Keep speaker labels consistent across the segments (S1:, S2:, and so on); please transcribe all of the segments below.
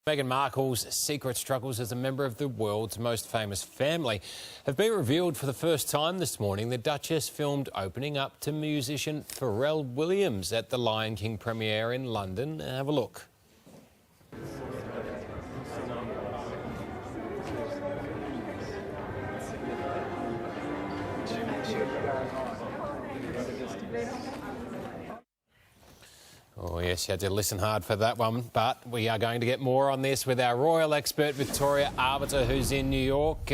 S1: Meghan Markle's secret struggles as a member of the world's most famous family have been revealed for the first time this morning. The Duchess filmed opening up to musician Pharrell Williams at the Lion King premiere in London. Have a look. Oh yes, you had to listen hard for that one, but we are going to get more on this with our royal expert Victoria Arbiter, who's in New York.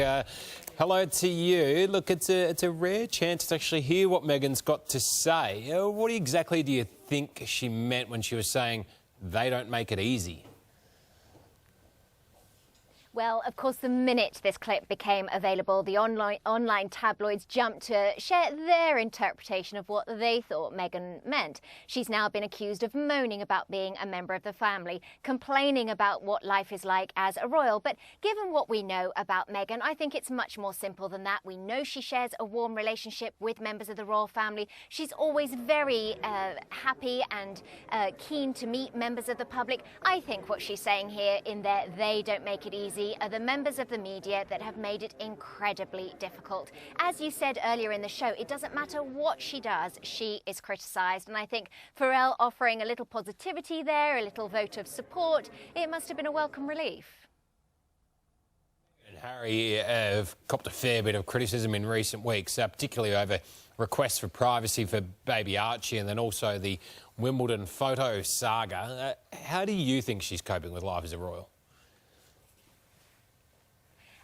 S1: Hello to you. Look, it's a rare chance to actually hear what Meghan's got to say. What exactly do you think she meant when she was saying they don't make it easy?
S2: Well, of course, the minute this clip became available, the online tabloids jumped to share their interpretation of what they thought Meghan meant. She's now been accused of moaning about being a member of the family, complaining about what life is like as a royal. But given what we know about Meghan, I think it's much more simple than that. We know she shares a warm relationship with members of the royal family. She's always very happy and keen to meet members of the public. I think what she's saying here in that they don't make it easy are the members of the media that have made it incredibly difficult. As you said earlier in the show, it doesn't matter what she does, she is criticised. And I think Pharrell offering a little positivity there, a little vote of support, it must have been a welcome relief.
S1: And Harry have copped a fair bit of criticism in recent weeks, particularly over requests for privacy for baby Archie and then also the Wimbledon photo saga. How do you think she's coping with life as a royal?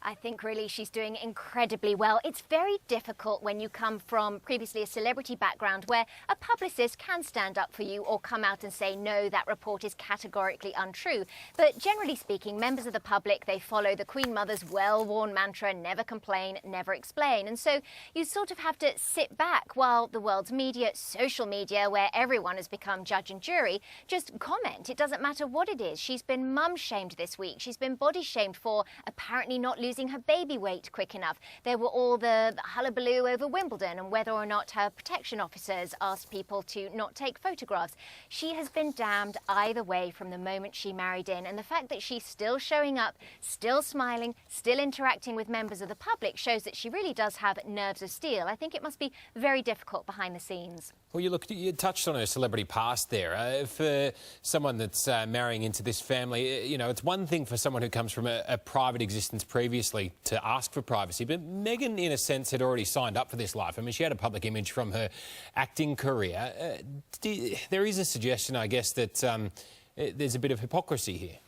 S2: I think really she's doing incredibly well. It's very difficult when you come from previously a celebrity background where a publicist can stand up for you or come out and say, no, that report is categorically untrue. But generally speaking, members of the public, they follow the Queen Mother's well-worn mantra, never complain, never explain. And so you sort of have to sit back while the world's media, social media, where everyone has become judge and jury, just comment. It doesn't matter what it is. She's been mum-shamed this week. She's been body-shamed for apparently not losing her baby weight quick enough. There were all the hullabaloo over Wimbledon and whether or not her protection officers asked people to not take photographs. She has been damned either way from the moment she married in, and the fact that she's still showing up, still smiling, still interacting with members of the public shows that she really does have nerves of steel. I think it must be very difficult behind the scenes.
S1: Well, you touched on her celebrity past there. For someone that's marrying into this family, you know, it's one thing for someone who comes from a private existence previously to ask for privacy, but Meghan, in a sense, had already signed up for this life. I mean, she had a public image from her acting career. There is a suggestion, I guess, that there's a bit of hypocrisy here.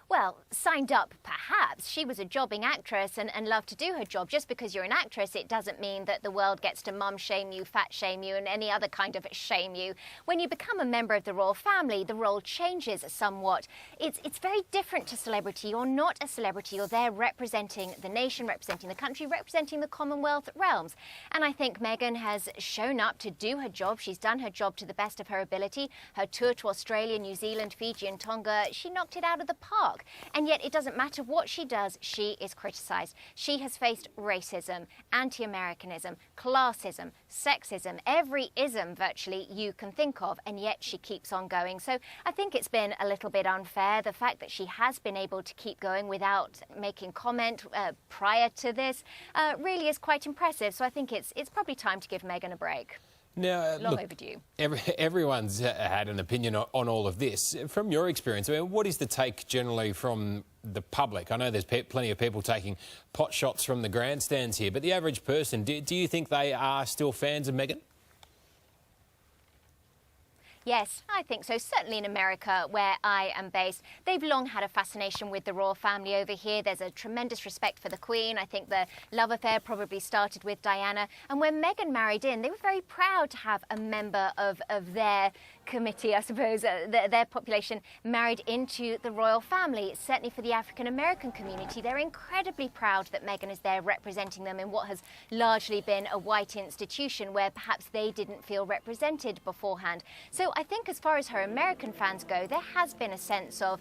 S2: Well, signed up, perhaps. She was a jobbing actress and loved to do her job. Just because you're an actress, it doesn't mean that the world gets to mum shame you, fat shame you, and any other kind of shame you. When you become a member of the royal family, the role changes somewhat. It's very different to celebrity. You're not a celebrity. You're there representing the nation, representing the country, representing the Commonwealth realms. And I think Meghan has shown up to do her job. She's done her job to the best of her ability. Her tour to Australia, New Zealand, Fiji and Tonga, she knocked it out of the park. And yet it doesn't matter what she does, she is criticised. She has faced racism, anti-Americanism, classism, sexism, every ism virtually you can think of, and yet she keeps on going. So I think it's been a little bit unfair. The fact that she has been able to keep going without making comment prior to this really is quite impressive. So I think it's probably time to give Meghan a break.
S1: Now,
S2: long overdue.
S1: Everyone's had an opinion on all of this. From your experience, I mean, what is the take generally from the public? I know there's plenty of people taking pot shots from the grandstands here, but the average person, do you think they are still fans of Meghan?
S2: Yes, I think so. Certainly in America, where I am based, they've long had a fascination with the royal family over here. There's a tremendous respect for the Queen. I think the love affair probably started with Diana. And when Meghan married in, they were very proud to have a member of their committee, I suppose, their population married into the royal family. Certainly for the African-American community, they're incredibly proud that Meghan is there representing them in what has largely been a white institution where perhaps they didn't feel represented beforehand. So I think as far as her American fans go, there has been a sense of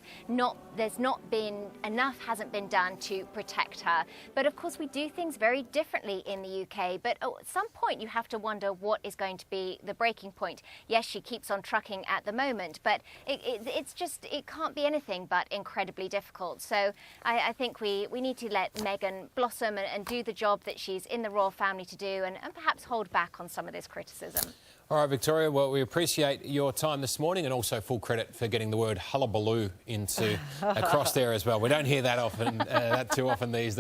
S2: there's not been enough hasn't been done to protect her. But of course we do things very differently in the UK. But at some point you have to wonder what is going to be the breaking point. Yes, she keeps on trucking at the moment. But it can't be anything but incredibly difficult. So I think we need to let Meghan blossom and do the job that she's in the royal family to do, and perhaps hold back on some of this criticism.
S1: All right, Victoria, well, we appreciate your time this morning, and also full credit for getting the word hullabaloo into across there as well. We don't hear that often, that too often these days.